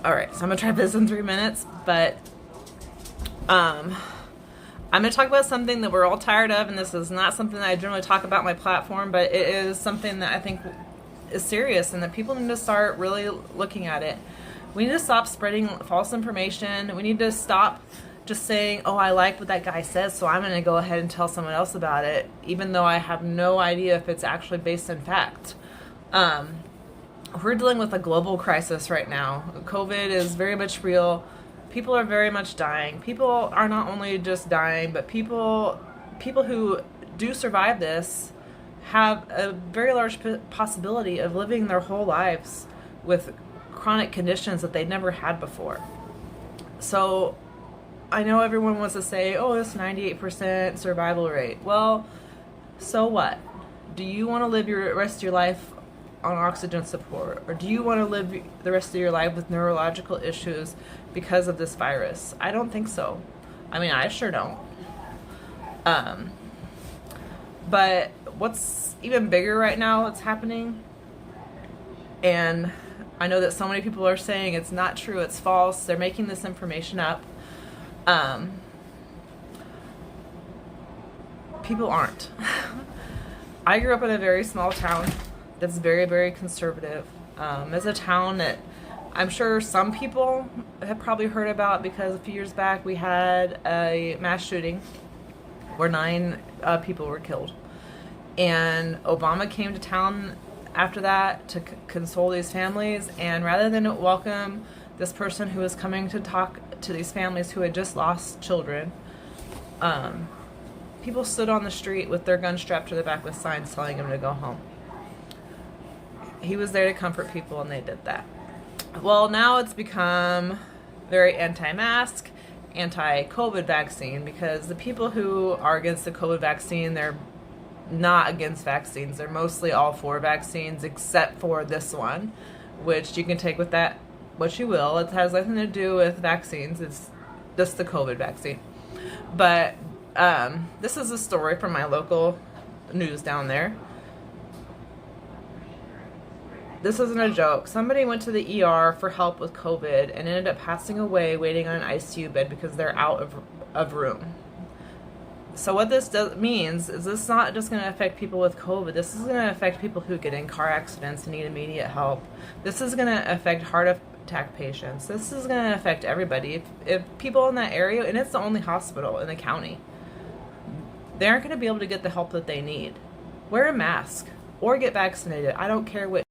All right, so I'm gonna try this in 3 minutes, but I'm gonna talk about something that we're all tired of, and this is not something that I generally talk about on my platform, but it is something that I think is serious and that people need to start really looking at it. We need to stop spreading false information. We need to stop just saying, oh, I like what that guy says, so I'm going to go ahead and tell someone else about it, even though I have no idea if it's actually based in fact. We're dealing with a global crisis right now. COVID is very much real. People are very much dying. People are not only just dying, but people who do survive this have a very large possibility of living their whole lives with chronic conditions that they'd never had before. So I know everyone wants to say, oh, it's 98% survival rate. Well, so what? Do you want to live your rest of your life on oxygen support? Or do you want to live the rest of your life with neurological issues because of this virus? I don't think so. I mean, I sure don't. But what's even bigger right now that's happening, and I know that so many people are saying it's not true, it's false, they're making this information up. People aren't. I grew up in a very small town that's very, very conservative. It's a town that I'm sure some people have probably heard about because a few years back we had a mass shooting where 9 people were killed. And Obama came to town after that to console these families, and rather than welcome this person who was coming to talk to these families who had just lost children, people stood on the street with their guns strapped to their back with signs telling them to go home. He was there to comfort people, and they did that. Well, now it's become very anti-mask, anti-COVID vaccine, because the people who are against the COVID vaccine, they're not against vaccines. They're mostly all for vaccines, except for this one, which you can take with that what you will. It has nothing to do with vaccines. It's just the COVID vaccine. But this is a story from my local news down there. This isn't a joke. Somebody went to the ER for help with COVID and ended up passing away waiting on an ICU bed because they're out of room. So what this means is this is not just going to affect people with COVID. This is going to affect people who get in car accidents and need immediate help. This is going to affect heart attack patients. This is going to affect everybody. If people in that area, and it's the only hospital in the county, they aren't going to be able to get the help that they need. Wear a mask or get vaccinated. I don't care which.